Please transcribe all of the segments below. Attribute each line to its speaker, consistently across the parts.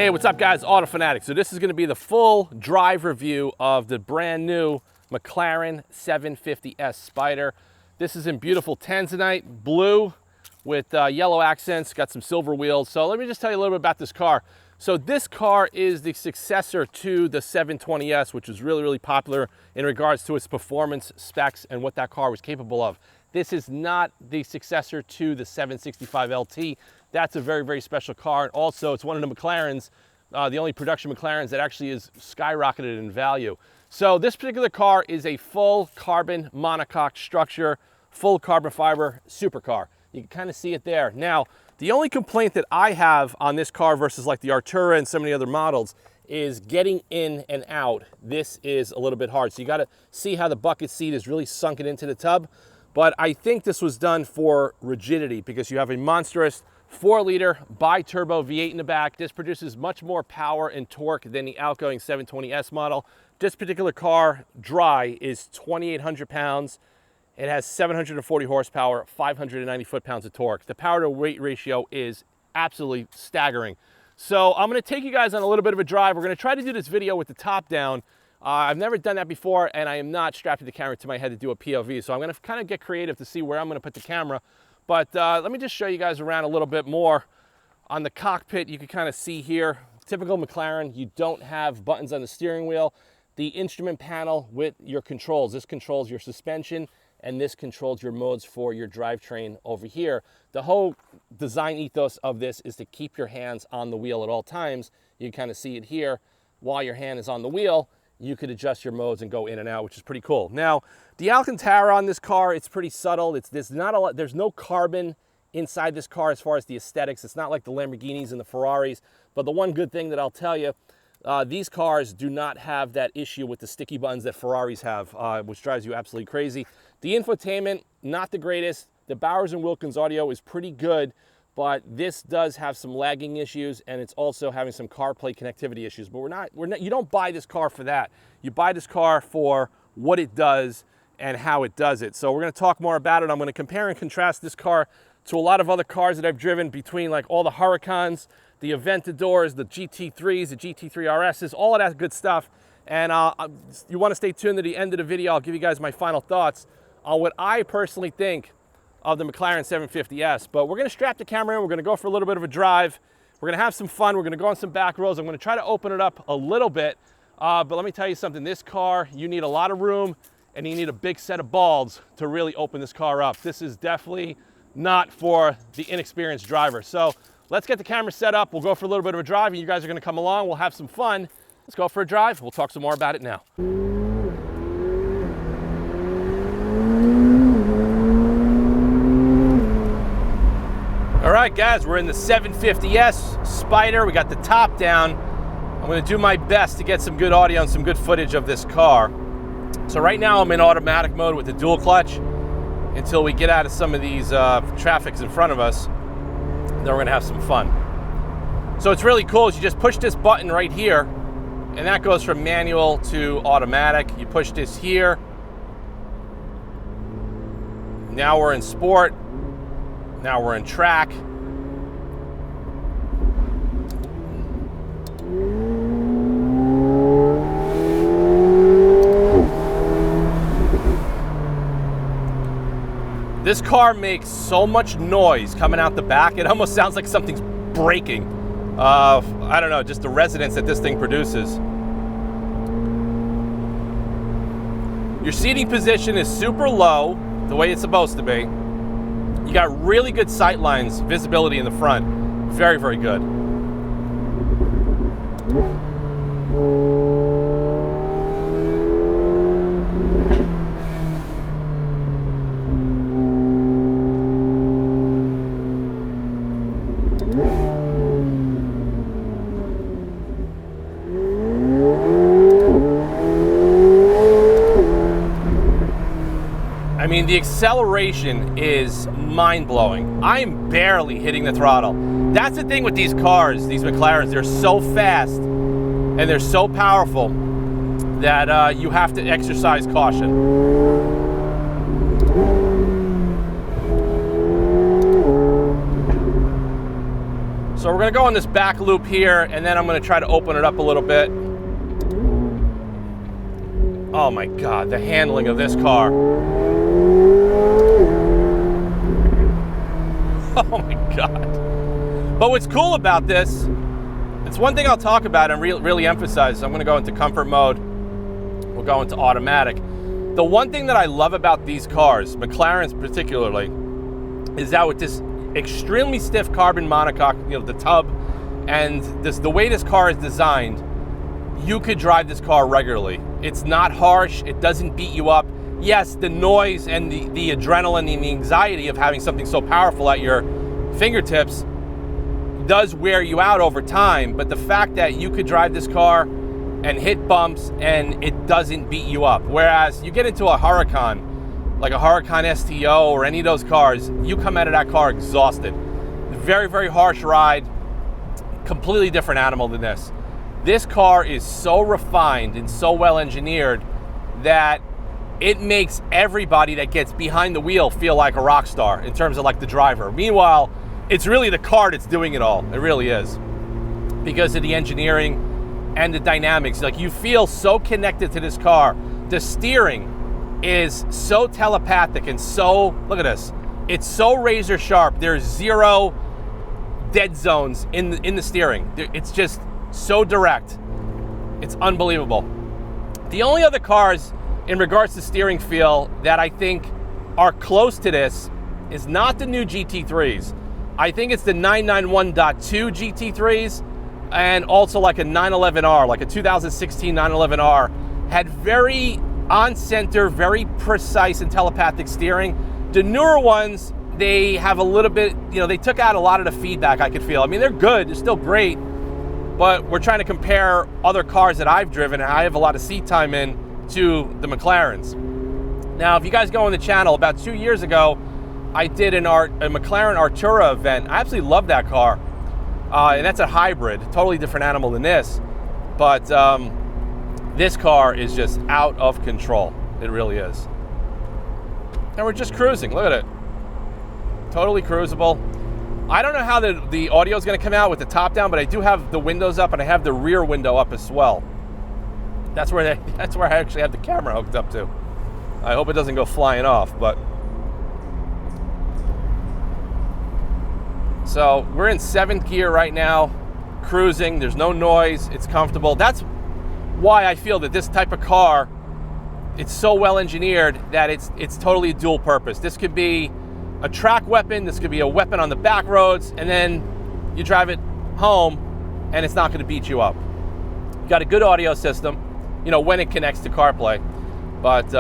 Speaker 1: Hey, what's up guys? Auto Fanatic. So this is going to be the full drive review of the brand new Mclaren 750S Spider. This is in beautiful tanzanite blue with yellow accents, got some silver wheels. So let me just tell you a little bit about this car. So this car is the successor to the 720S, which was really popular in regards to its performance specs and what that car was capable of. This is not the successor to the 765 LT. That's a very special car. And also, it's one of the McLarens, the only production McLarens that actually is skyrocketed in value. So this particular car is a full carbon monocoque structure, full carbon fiber supercar. You can kind of see it there. Now, the only complaint that I have on this car versus like the Artura and so many other models is getting in and out. This is a little bit hard. So you got to see how the bucket seat is really sunken into the tub. But I think this was done for rigidity because you have a monstrous 4-liter bi-turbo V8 in the back. This produces much more power and torque than the outgoing 720S model. This particular car, dry, is 2,800 pounds. It has 740 horsepower, 590 foot-pounds of torque. The power-to-weight ratio is absolutely staggering. So I'm going to take you guys on a little bit of a drive. We're going to try to do this video with the top down. I've never done that before, and I am not strapping the camera to my head to do a POV. So I'm going to kind of get creative to see where I'm going to put the camera. But let me just show you guys around a little bit more. On the cockpit, you can kind of see here, typical McLaren, you don't have buttons on the steering wheel. The instrument panel with your controls, this controls your suspension, and this controls your modes for your drivetrain over here. The whole design ethos of this is to keep your hands on the wheel at all times. You can kind of see it here. While your hand is on the wheel, you could adjust your modes and go in and out, which is pretty cool. Now, the Alcantara on this car, it's pretty subtle. There's no carbon inside this car as far as the aesthetics. It's not like the Lamborghinis and the Ferraris. But the one good thing that I'll tell you, these cars do not have that issue with the sticky buttons that Ferraris have, which drives you absolutely crazy. The infotainment, not the greatest. The Bowers & Wilkins audio is pretty good, but this does have some lagging issues, and it's also having some CarPlay connectivity issues. But you don't buy this car for that. You buy this car for what it does and how it does it. So we're going to talk more about it. I'm going to compare and contrast this car to a lot of other cars that I've driven, between like all the Huracans, the Aventadors, the GT3s, the GT3 RSs, all of that good stuff. And you want to stay tuned to the end of the video. I'll give you guys my final thoughts on what I personally think of the Mclaren 750S. But we're going to strap the camera in. We're going to go for a little bit of a drive. We're going to have some fun. We're going to go on some back roads. I'm going to try to open it up a little bit. But let me tell you something. This car, you need a lot of room, and you need a big set of balls to really open this car up. This is definitely not for the inexperienced driver. So let's get the camera set up. We'll go for a little bit of a drive, and you guys are going to come along. We'll have some fun. Let's go for a drive. We'll talk some more about it now. All right, guys, we're in the 750S Spider. We got the top down. I'm going to do my best to get some good audio and some good footage of this car. So right now I'm in automatic mode with the dual clutch until we get out of some of these traffics in front of us. Then we're going to have some fun. So it's really cool is you just push this button right here, and that goes from manual to automatic. You push this here. Now we're in sport. Now we're in track. This car makes so much noise coming out the back. It almost sounds like something's breaking. I don't know, just the resonance that this thing produces. Your seating position is super low, the way it's supposed to be. You got really good sight lines, visibility in the front. Very good. I mean, the acceleration is mind-blowing. I am barely hitting the throttle. That's the thing with these cars, these McLarens. They're so fast and they're so powerful that you have to exercise caution. So we're gonna go on this back loop here, and then I'm gonna try to open it up a little bit. Oh my God, the handling of this car. Oh my God. But what's cool about this, it's one thing I'll talk about and really emphasize. I'm gonna go into comfort mode. We'll go into automatic. The one thing that I love about these cars, McLaren's particularly, is that with this extremely stiff carbon monocoque, you know, the tub, and the way this car is designed, you could drive this car regularly. It's not harsh, it doesn't beat you up. Yes, the noise and the adrenaline and the anxiety of having something so powerful at your fingertips does wear you out over time, but the fact that you could drive this car and hit bumps and it doesn't beat you up. Whereas you get into a Huracan, like a Huracan STO or any of those cars, you come out of that car exhausted. Very, very harsh ride, completely different animal than this. This car is so refined and so well engineered that it makes everybody that gets behind the wheel feel like a rock star in terms of like the driver. Meanwhile, it's really the car that's doing it all. It really is. Because of the engineering and the dynamics. Like, you feel so connected to this car. The steering is so telepathic and so, look at this. It's so razor sharp. There's zero dead zones in the steering. It's just so direct. It's unbelievable. The only other cars in regards to steering feel that I think are close to this is not the new GT3s. I think it's the 991.2 GT3s and also like a 911R, like a 2016 911R, had very on-center, very precise and telepathic steering. The newer ones, they have a little bit, you know, they took out a lot of the feedback, I could feel. I mean, they're good, they're still great, but we're trying to compare other cars that I've driven and I have a lot of seat time in to the McLarens. Now, if you guys go on the channel, about 2 years ago, I did a McLaren Artura event. I absolutely love that car. And that's a hybrid, totally different animal than this. But this car is just out of control. It really is. And we're just cruising, look at it. Totally cruisable. I don't know how the audio is gonna come out with the top down, but I do have the windows up and I have the rear window up as well. That's where I actually have the camera hooked up to. I hope it doesn't go flying off, but. So we're in 7th gear right now, cruising, there's no noise, it's comfortable. That's why I feel that this type of car, it's so well engineered that it's totally dual purpose. This could be a track weapon, this could be a weapon on the back roads, and then you drive it home and it's not gonna beat you up. You got a good audio system, you know, when it connects to CarPlay, but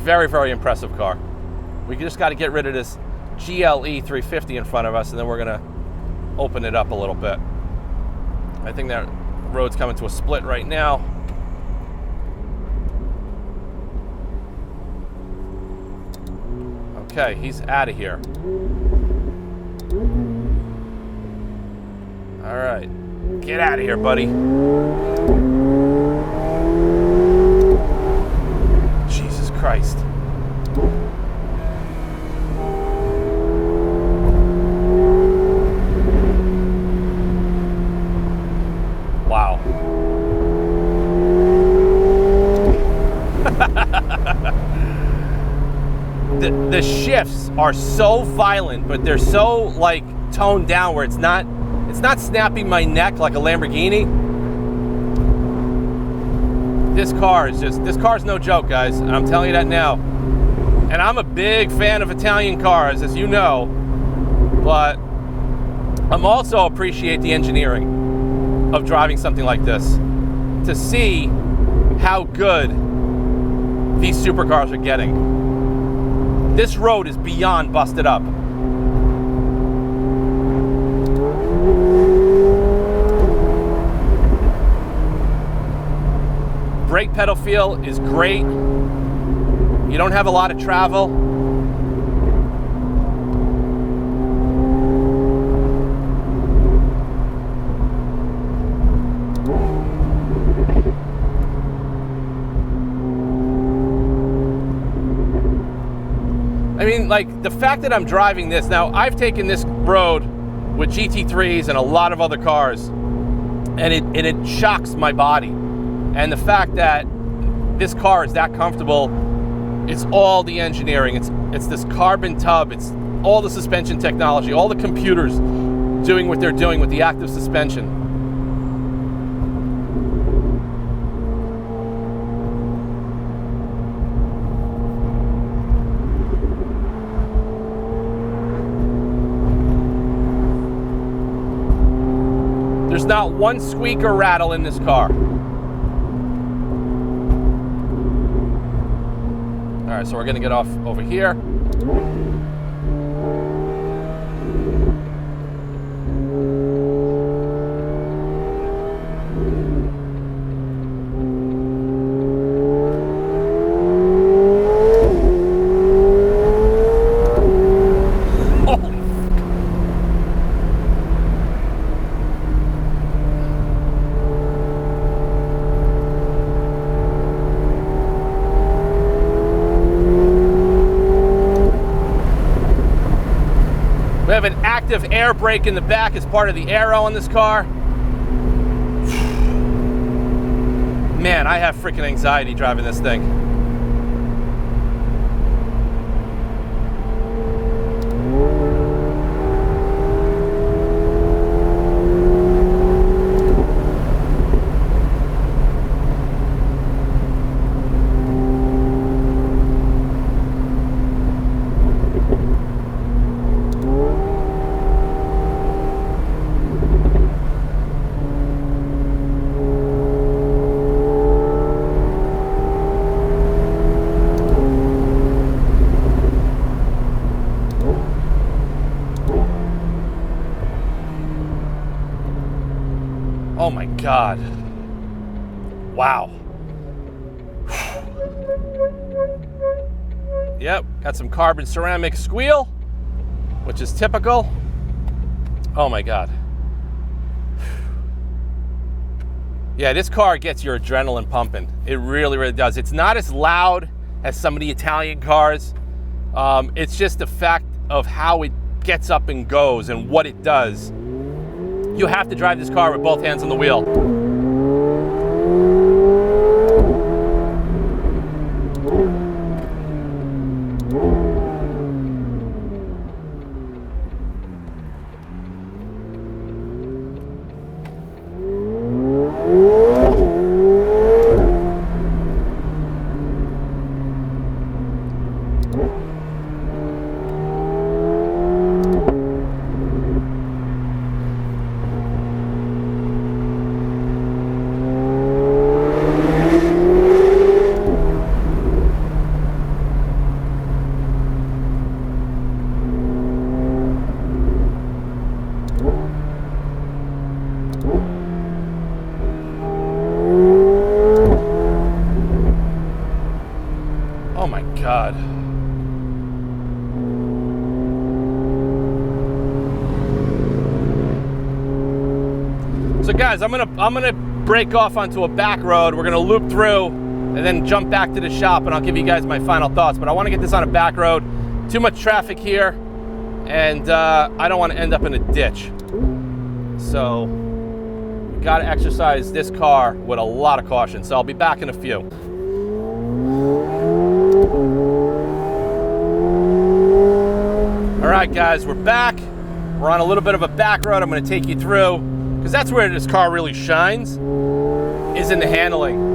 Speaker 1: very, very impressive car. We just gotta get rid of this GLE 350 in front of us, and then we're gonna open it up a little bit. I think that road's coming to a split right now. Okay, he's out of here. All right, get out of here, buddy. Jesus Christ. Wow. The shifts are so violent, but they're so like toned down where it's not snapping my neck like a Lamborghini. This car's no joke, guys, and I'm telling you that now. And I'm a big fan of Italian cars, as you know, but I'm also appreciate the engineering of driving something like this, to see how good these supercars are getting. This road is beyond busted up. Brake pedal feel is great. You don't have a lot of travel. I mean, like, the fact that I'm driving this, now I've taken this road with GT3s and a lot of other cars, and it shocks my body. And the fact that this car is that comfortable, it's all the engineering. It's this carbon tub. It's all the suspension technology, all the computers doing what they're doing with the active suspension. There's not one squeak or rattle in this car. All right, so we're gonna get off over here. We have an active air brake in the back as part of the aero on this car. Man, I have freaking anxiety driving this thing. Oh my God. Wow. Yep, got some carbon ceramic squeal, which is typical. Oh my God. Yeah, this car gets your adrenaline pumping. It really, really does. It's not as loud as some of the Italian cars. It's just the fact of how it gets up and goes and what it does. You have to drive this car with both hands on the wheel. Oh my God. So guys, I'm gonna break off onto a back road. We're gonna loop through and then jump back to the shop, and I'll give you guys my final thoughts. But I want to get this on a back road. Too much traffic here, and I don't want to end up in a ditch. So we gotta exercise this car with a lot of caution. So I'll be back in a few. All right, guys, we're back. We're on a little bit of a back road. I'm going to take you through, because that's where this car really shines, is in the handling.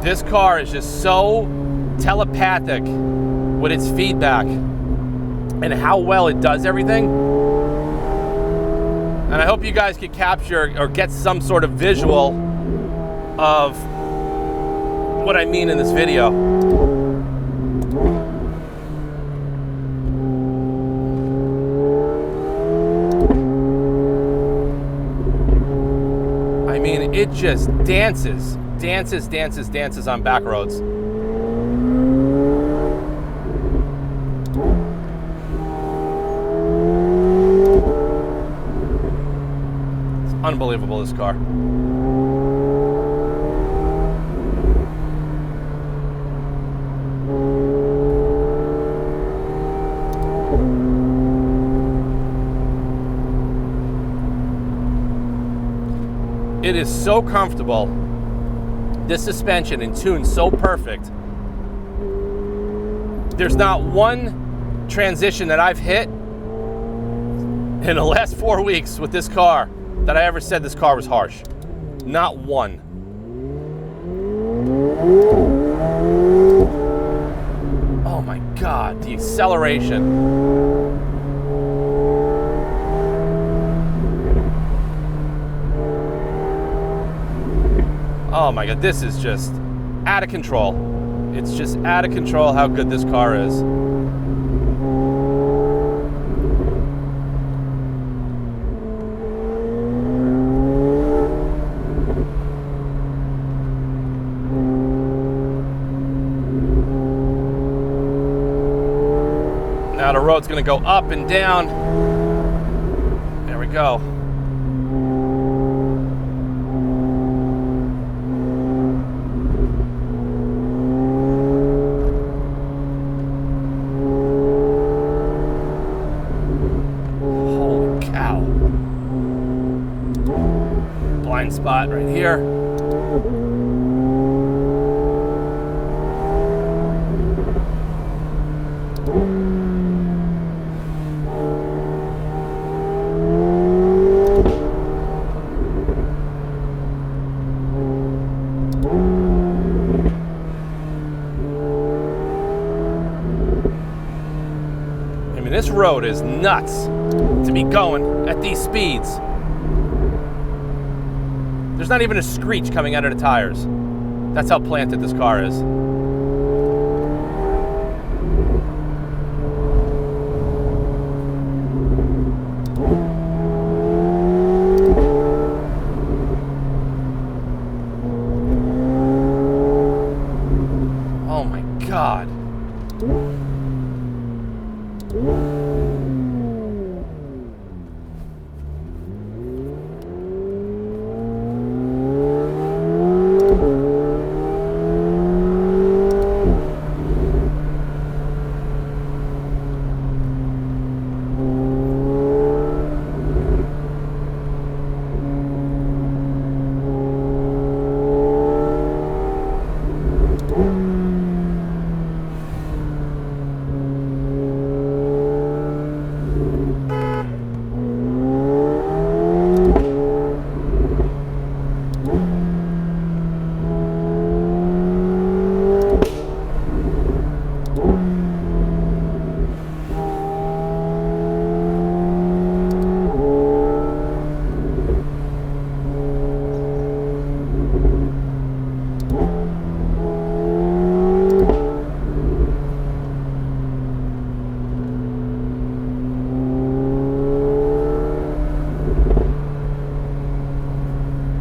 Speaker 1: This car is just so telepathic with its feedback and how well it does everything. And I hope you guys can capture or get some sort of visual of what I mean in this video. I mean, it just dances on back roads. Unbelievable, this car. It is so comfortable. This suspension in tune so perfect. There's not one transition that I've hit in the last 4 weeks with this car that I ever said this car was harsh. Not one. Oh my God, the acceleration. Oh my God, this is just out of control. It's just out of control how good this car is. Now the road's gonna go up and down. There we go. Blind spot right here. I mean, this road is nuts to be going at these speeds. There's not even a screech coming out of the tires. That's how planted this car is. Oh my God.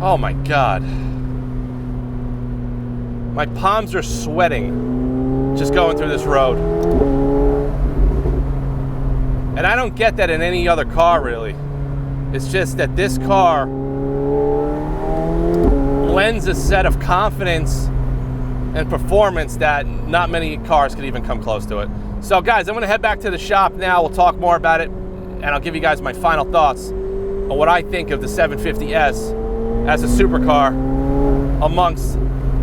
Speaker 1: Oh my God. My palms are sweating just going through this road. And I don't get that in any other car, really. It's just that this car lends a set of confidence and performance that not many cars could even come close to it. So guys, I'm gonna head back to the shop now. We'll talk more about it, and I'll give you guys my final thoughts on what I think of the 750S as a supercar amongst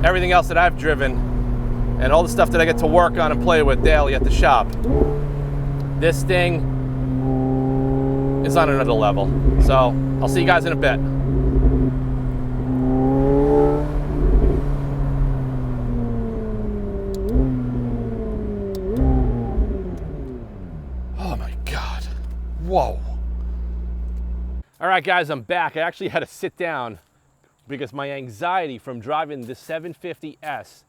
Speaker 1: everything else that I've driven and all the stuff that I get to work on and play with daily at the shop. This thing is on another level. So I'll see you guys in a bit. Oh my God. Whoa. All right, guys, I'm back. I actually had to sit down because my anxiety from driving the 750S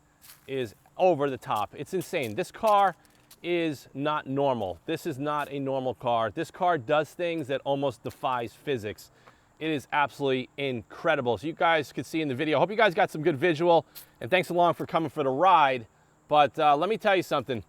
Speaker 1: is over the top. It's insane. This car is not normal. This is not a normal car. This car does things that almost defies physics. It is absolutely incredible. So you guys could see in the video. I hope you guys got some good visual, and thanks along for coming for the ride. But let me tell you something.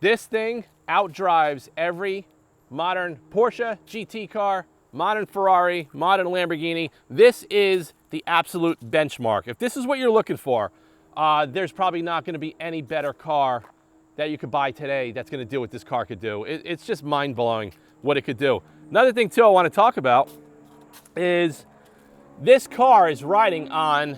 Speaker 1: This thing outdrives every modern Porsche GT car, modern Ferrari, modern Lamborghini. This is the absolute benchmark. If this is what you're looking for, there's probably not going to be any better car that you could buy today that's going to do what this car could do. It's just mind-blowing what it could do. Another thing, too, I want to talk about is this car is riding on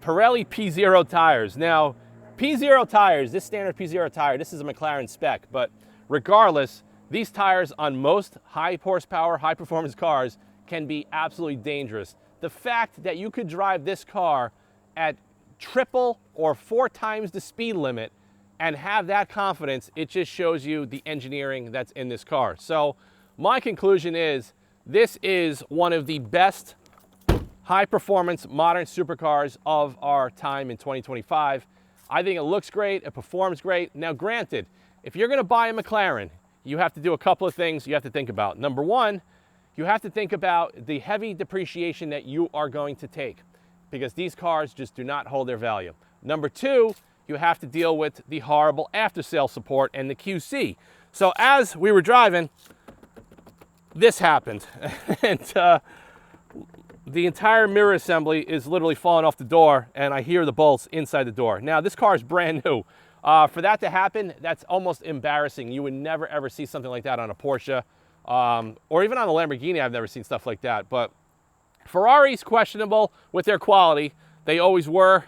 Speaker 1: Pirelli P0 tires. Now, P0 tires, this standard P0 tire, this is a McLaren spec, but regardless, these tires on most high horsepower, high performance cars can be absolutely dangerous. The fact that you could drive this car at triple or 4 times the speed limit and have that confidence, it just shows you the engineering that's in this car. So my conclusion is this is one of the best high performance modern supercars of our time in 2025. I think it looks great, it performs great. Now granted, if you're gonna buy a McLaren, you have to do a couple of things you have to think about. Number one, you have to think about the heavy depreciation that you are going to take, because these cars just do not hold their value. Number two, you have to deal with the horrible after-sale support and the QC. So as we were driving, this happened. And the entire mirror assembly is literally falling off the door, and I hear the bolts inside the door. Now, this car is brand new. For that to happen, that's almost embarrassing. You would never, ever see something like that on a Porsche, or even on a Lamborghini. I've never seen stuff like that. But Ferrari's questionable with their quality. They always were,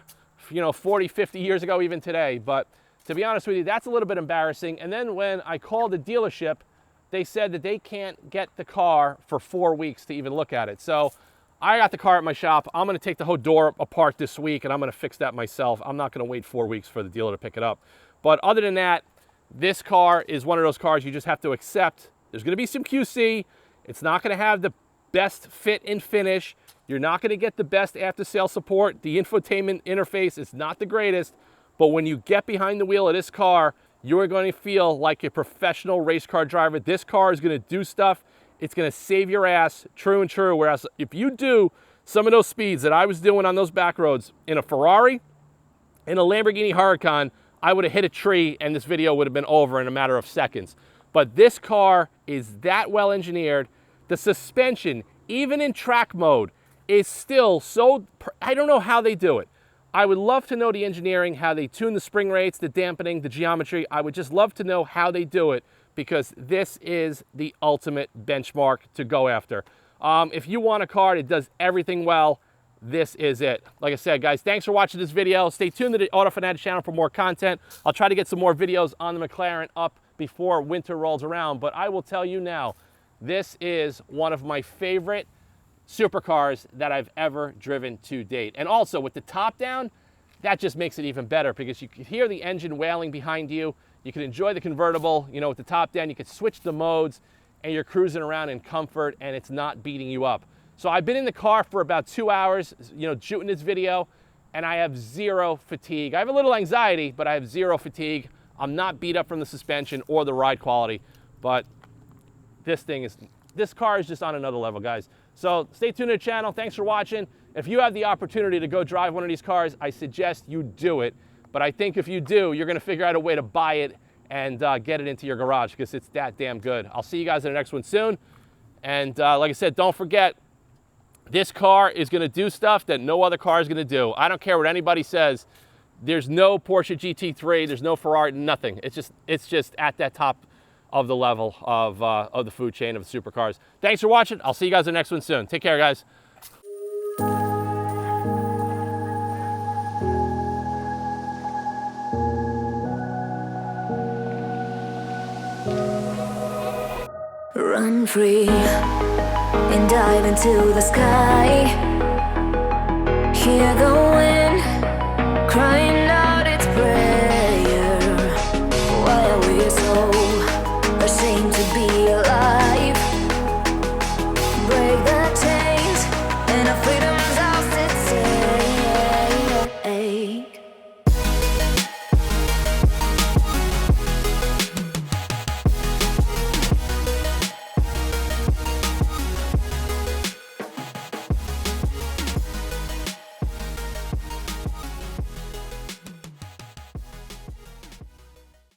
Speaker 1: 40, 50 years ago, even today. But to be honest with you, that's a little bit embarrassing. And then when I called the dealership, they said that they can't get the car for 4 weeks to even look at it. So I got the car at my shop. I'm going to take the whole door apart this week, and I'm going to fix that myself. I'm not going to wait 4 weeks for the dealer to pick it up. But other than that, this car is one of those cars you just have to accept. There's going to be some QC. It's not going to have the best fit and finish. You're not going to get the best after-sale support. The infotainment interface is not the greatest. But when you get behind the wheel of this car, you're going to feel like a professional race car driver. This car is going to do stuff. It's going to save your ass, true and true. Whereas if you do some of those speeds that I was doing on those back roads in a Ferrari, in a Lamborghini Huracan, I would have hit a tree and this video would have been over in a matter of seconds. But this car is that well engineered. The suspension, even in track mode, is still so, I don't know how they do it. I would love to know the engineering, how they tune the spring rates, the dampening, the geometry. I would just love to know how they do it, because this is the ultimate benchmark to go after. If you want a car that does everything well, this is it. Like I said, guys, thanks for watching this video. Stay tuned to the Auto Fanatic channel for more content. I'll try to get some more videos on the McLaren up before winter rolls around, but I will tell you now, this is one of my favorite supercars that I've ever driven to date. And also with the top down, that just makes it even better, because you can hear the engine wailing behind you. You can enjoy the convertible, with the top down. You can switch the modes and you're cruising around in comfort and it's not beating you up. So I've been in the car for about 2 hours, shooting this video, and I have zero fatigue. I have a little anxiety, but I have zero fatigue. I'm not beat up from the suspension or the ride quality, but this car is just on another level, guys. So stay tuned to the channel. Thanks for watching. If you have the opportunity to go drive one of these cars, I suggest you do it. But I think if you do, you're going to figure out a way to buy it and get it into your garage, because it's that damn good. I'll see you guys in the next one soon. And like I said, don't forget, this car is going to do stuff that no other car is going to do. I don't care what anybody says. There's no Porsche GT3. There's no Ferrari, nothing. It's just at that top of the level of the food chain of supercars. Thanks for watching. I'll see you guys in the next one soon. Take care, guys.
Speaker 2: Run free and dive into the sky. Hear the wind crying out its prayer while we're so